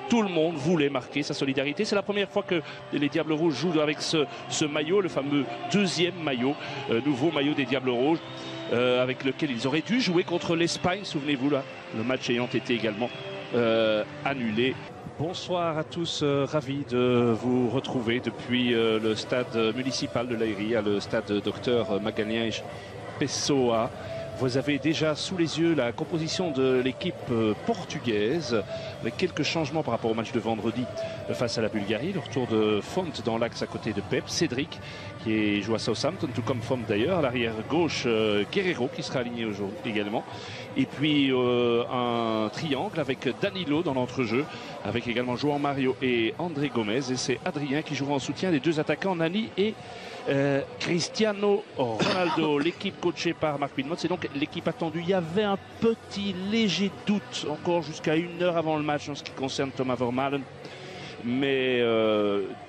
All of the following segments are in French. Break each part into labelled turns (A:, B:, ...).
A: Tout le monde voulait marquer sa solidarité. C'est la première fois que les Diables Rouges jouent avec ce maillot, le fameux deuxième maillot, nouveau maillot des Diables Rouges, avec lequel ils auraient dû jouer contre l'Espagne. Souvenez-vous là, le match ayant été également annulé. Bonsoir à tous, ravi de vous retrouver depuis le stade municipal de Leiria, le stade Dr Magalhães Pessoa. Vous avez déjà sous les yeux la composition de l'équipe portugaise, avec quelques changements par rapport au match de vendredi face à la Bulgarie. Le retour de Font dans l'axe à côté de Pep, Cédric qui joue à Southampton, tout comme Font d'ailleurs. À l'arrière gauche, Guerreiro qui sera aligné aujourd'hui également. Et puis un triangle avec Danilo dans l'entrejeu, avec également João Mario et André Gomes. Et c'est Adrien qui jouera en soutien des deux attaquants, Nani et Cristiano Ronaldo. L'équipe coachée par Marc Wilmots, c'est donc l'équipe attendue. Il y avait un petit léger doute encore jusqu'à 1 heure avant le match en ce qui concerne Thomas Vermaelen, mais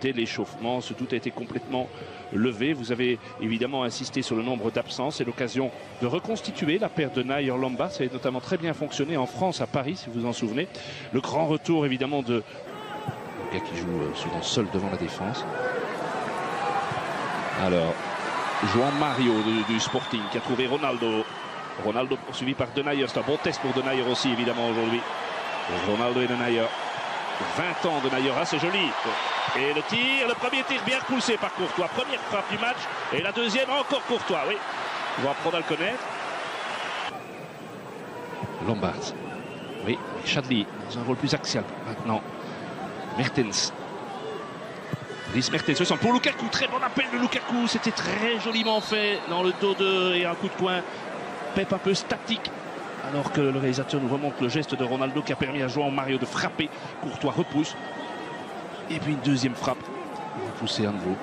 A: dès l'échauffement ce doute a été complètement levé. Vous avez évidemment insisté sur le nombre d'absences et l'occasion de reconstituer la paire de Nayer Lombard. Ça a notamment très bien fonctionné en France, à Paris, si vous vous en souvenez. Le grand retour évidemment de le gars qui joue souvent seul devant la défense. Alors, João Mario du Sporting qui a trouvé Ronaldo. Ronaldo poursuivi par Denayer. C'est un bon test pour Denayer aussi, évidemment, aujourd'hui. Ronaldo et Denayer. 20 ans Denayer, ah, c'est joli. Et le tir, le premier tir bien repoussé par Courtois. Première frappe du match. Et la deuxième, encore Courtois, oui. On va apprendre à le connaître. Lombard. Oui, Chadli, dans un rôle plus axial maintenant. Mertens. Dries Mertens pour Lukaku, très bon appel de Lukaku, c'était très joliment fait dans le dos et un coup de poing. Pep un peu statique, alors que le réalisateur nous remonte le geste de Ronaldo qui a permis à João Mario de frapper. Courtois repousse. Et puis une deuxième frappe, repoussée à nouveau.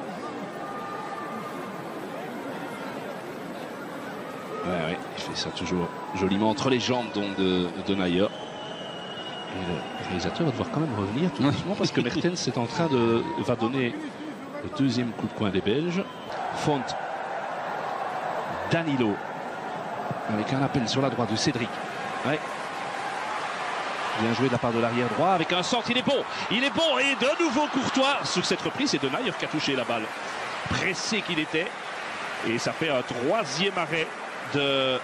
A: Ouais, il fait ça toujours joliment entre les jambes donc de Nayer. Et le réalisateur va devoir quand même revenir tout doucement parce que Mertens est en train va donner le deuxième coup de poing des Belges. Font, Danilo, avec un appel sur la droite de Cédric. Ouais. Bien joué de la part de l'arrière droit avec un centre, il est bon et de nouveau Courtois. Sur cette reprise, c'est Denayer qui a touché la balle. Pressé qu'il était. Et ça fait un troisième arrêt de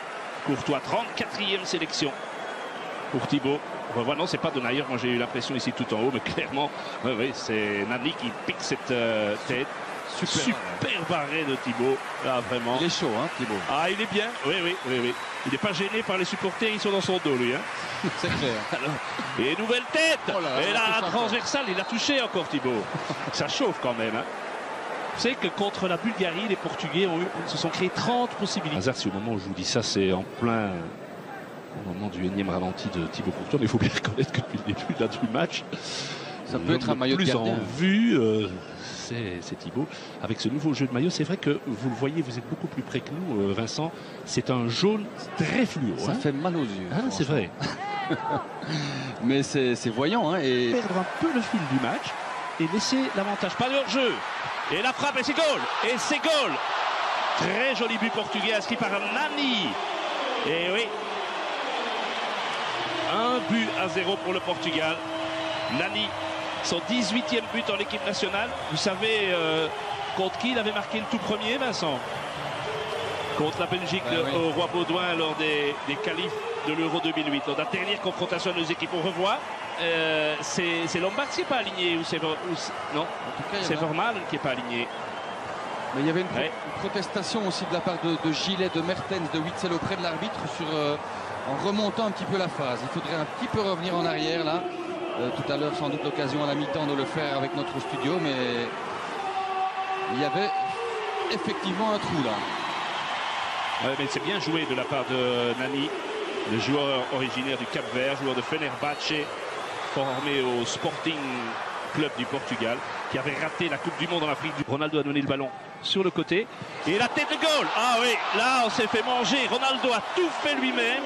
A: Courtois, 34e sélection pour Thibaut. Non, c'est pas Denayer, moi j'ai eu l'impression ici tout en haut, mais clairement, oui, c'est Nani qui pique cette tête. Super barré de Thibaut, là vraiment.
B: Il est chaud, hein, Thibaut.
A: Ah, il est bien, oui. Il n'est pas gêné par les supporters, ils sont dans son dos, lui. Hein.
B: C'est clair.
A: Alors, et nouvelle tête,
B: oh là,
A: et là, transversale, il a touché encore Thibaut. Ça chauffe quand même. Hein. Vous savez que contre la Bulgarie, les Portugais se sont créés 30 possibilités. Hazard, si au moment où je vous dis ça, c'est en plein... au moment du énième ralenti de Thibaut Courtois, mais il faut bien reconnaître que depuis le début là, du match,
B: ça peut être un maillot de gardien.
A: Plus en vue, c'est Thibaut. Avec ce nouveau jeu de maillot, c'est vrai que vous le voyez, vous êtes beaucoup plus près que nous, Vincent. C'est un jaune très fluo.
B: Ça fait mal aux yeux.
A: Ah, c'est vrai.
B: Mais c'est voyant. Hein, et...
A: Perdre un peu le fil du match et laisser l'avantage. Pas de hors-jeu. Et la frappe, et c'est goal. Et c'est goal. Très joli but portugais inscrit par Nani. Et oui. 1-0 pour le Portugal. Nani, son 18e but en équipe nationale. Vous savez contre qui il avait marqué le tout premier, Vincent? Contre la Belgique au Roi Baudouin lors des qualifs de l'Euro 2008. Lors de la dernière confrontation de nos équipes, on revoit. C'est Lombard qui n'est pas aligné ou c'est non, c'est Vermaelen qui n'est pas aligné.
B: Mais il y avait une protestation aussi de la part de Gillet, de Mertens, de Witsel auprès de l'arbitre sur... en remontant un petit peu la phase. Il faudrait un petit peu revenir en arrière là. Tout à l'heure, sans doute l'occasion à la mi-temps de le faire avec notre studio, mais il y avait effectivement un trou là.
A: Ouais, mais c'est bien joué de la part de Nani, le joueur originaire du Cap-Vert, joueur de Fenerbahçe, formé au Sporting Club du Portugal, qui avait raté la Coupe du Monde en Afrique. Ronaldo a donné le ballon sur le côté et la tête de goal. Ah oui, là on s'est fait manger. Ronaldo a tout fait lui-même.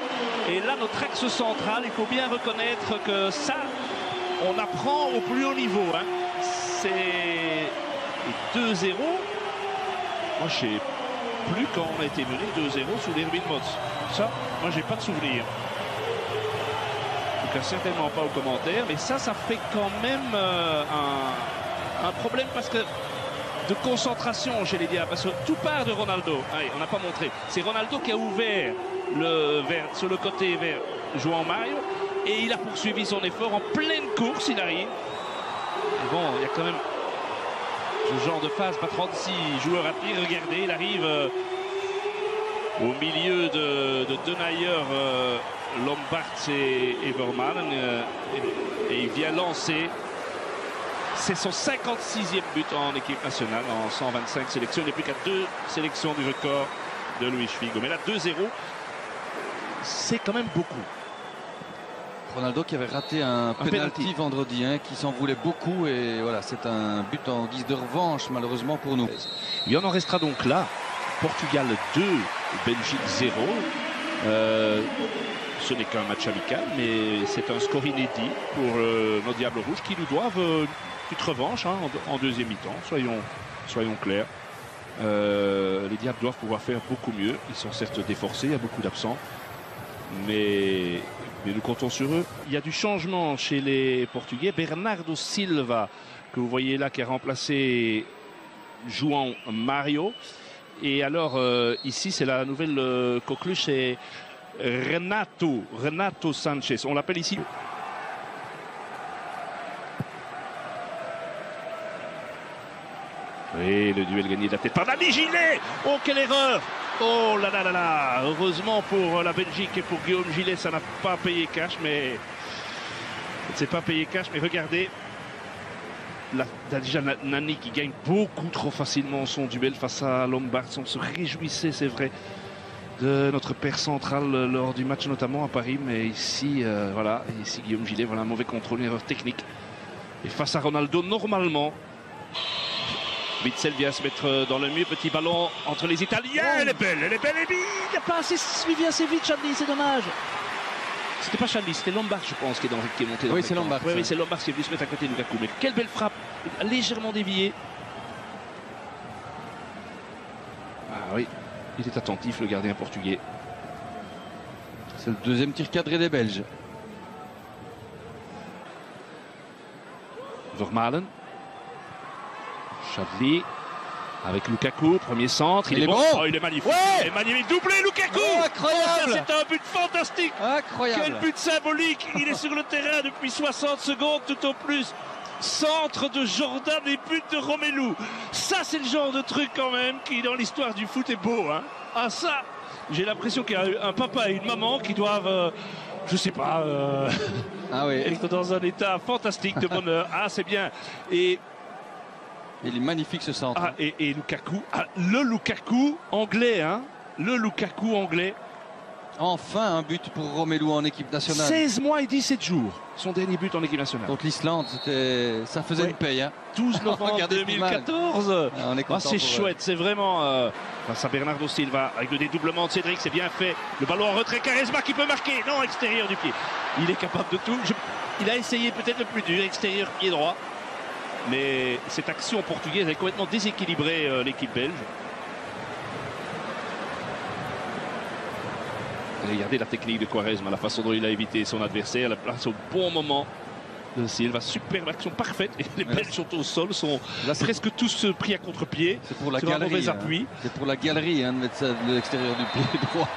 A: Et là notre axe central, il faut bien reconnaître que ça, on apprend au plus haut niveau. Hein. C'est 2-0. Moi je sais plus quand on a été mené 2-0 sous l'Erwin Moss. Ça, moi j'ai pas de souvenir. cas certainement pas aux commentaires, mais ça fait quand même un problème parce que de concentration chez les Diables, parce que tout part de Ronaldo. Allez, on n'a pas montré. C'est Ronaldo qui a ouvert sur le côté vers João Mario et il a poursuivi son effort en pleine course. Il arrive. Et bon, il y a quand même ce genre de phase, pas 36 joueurs à tir. Regardez, il arrive au milieu de Denayer, Lombards et Vermaelen et il vient lancer. C'est son 56e but en équipe nationale en 125 sélections. Il n'est plus qu'à 2 sélections du record de Luis Figo. Mais là, 2-0, c'est quand même beaucoup.
B: Ronaldo qui avait raté un penalty vendredi, hein, qui s'en voulait beaucoup. Et voilà, c'est un but en guise de revanche, malheureusement pour nous.
A: Il en restera donc là. Portugal 2, Belgique 0. Ce n'est qu'un match amical, mais c'est un score inédit pour nos Diables Rouges qui nous doivent une petite revanche hein, en deuxième mi-temps, soyons clairs. Les Diables doivent pouvoir faire beaucoup mieux. Ils sont certes déforcés, il y a beaucoup d'absents, mais nous comptons sur eux. Il y a du changement chez les Portugais. Bernardo Silva, que vous voyez là, qui a remplacé João Mario. Et alors, ici, c'est la nouvelle coqueluche, c'est Renato Sanchez. On l'appelle ici. Oui, le duel gagné de la tête par Dani Gillet. Oh, quelle erreur! Oh là là là là! Heureusement pour la Belgique et pour Guillaume Gillet, ça n'a pas payé cash, mais c'est pas payé cash. Mais regardez, là, déjà Nani qui gagne beaucoup trop facilement son duel face à Lombards. On se réjouissait, c'est vrai, de notre père central lors du match, notamment à Paris. Mais ici, voilà, ici Guillaume Gillet, voilà un mauvais contrôle, une erreur technique. Et face à Ronaldo, normalement, Witzel vient se mettre dans le mur, petit ballon entre les Italiens. Oh. Elle est belle, et il n'a pas assez suivi assez vite, Chadli, c'est dommage. C'était pas Chadli, c'était Lombard, je pense, qui est monté dans
B: oui, c'est Lombard.
A: Oui, c'est Lombard qui est venu se mettre à côté de Lukaku. Mais quelle belle frappe, légèrement déviée. Ah oui, il est attentif, le gardien portugais.
B: C'est le deuxième tir cadré des Belges.
A: Vermaelen. Chadli avec Lukaku, premier centre, il est bon. Oh, il est magnifique. Ouais, il est magnifique, doublé Lukaku.
B: Oh, incroyable.
A: C'est un but fantastique.
B: Incroyable.
A: Quel but symbolique. Il est sur le terrain depuis 60 secondes tout au plus. Centre de Jordan et but de Romelu. Ça, c'est le genre de truc quand même qui dans l'histoire du foot est beau. Hein. Ah ça, j'ai l'impression qu'il y a un papa et une maman qui doivent, je sais pas,
B: ah oui,
A: être dans un état fantastique de bonheur. Ah, c'est bien. Et
B: il est magnifique ce centre.
A: Ah, et Lukaku, le Lukaku anglais, hein, le Lukaku anglais.
B: Enfin un but pour Romelu en équipe nationale.
A: 16 mois et 17 jours, son dernier but en équipe nationale.
B: Donc l'Islande, ça faisait une paye. Hein.
A: 12 novembre 2014. Ah, c'est chouette, c'est vraiment... face à Bernardo Silva, avec le dédoublement de Cédric, c'est bien fait. Le ballon en retrait, Quaresma qui peut marquer. Non, extérieur du pied. Il est capable de tout. Il a essayé peut-être le plus dur, extérieur pied droit. Mais cette action portugaise a complètement déséquilibré l'équipe belge. Regardez la technique de Quaresma, la façon dont il a évité son adversaire, la place au bon moment de Silva. Superbe action parfaite. Et les Belges sont au sol, sont là, presque tous pris à contre-pied.
B: C'est pour la galerie.
A: Appui.
B: C'est pour la galerie hein, de mettre ça de l'extérieur du pied droit.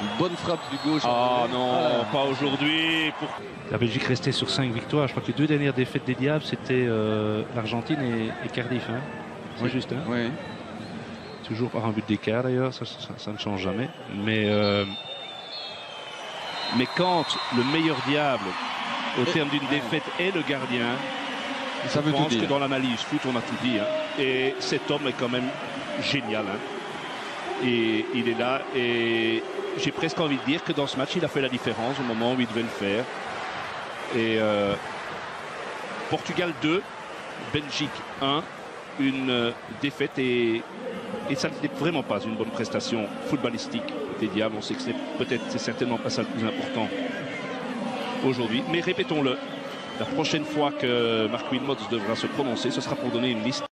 B: Une bonne frappe du gauche.
A: Ah non, pas aujourd'hui. La Belgique restait sur 5 victoires. Je crois que les 2 dernières défaites des Diables, c'était l'Argentine et Cardiff. Hein. C'est oui, juste. Hein.
B: Oui.
A: Toujours par un but d'écart d'ailleurs, ça ne change jamais. Mais quand le meilleur Diable, au terme d'une défaite, est le gardien,
B: ça
A: je
B: veut
A: pense
B: tout dire.
A: que dans l'analyse foot, on a tout dit. Hein. Et cet homme est quand même génial. Hein. Et il est là. Et j'ai presque envie de dire que dans ce match, il a fait la différence au moment où il devait le faire. Et Portugal 2, Belgique 1, une défaite et ça n'est vraiment pas une bonne prestation footballistique des Diables. On sait que c'est certainement pas ça le plus important aujourd'hui. Mais répétons-le, la prochaine fois que Mark Wilmots devra se prononcer, ce sera pour donner une liste.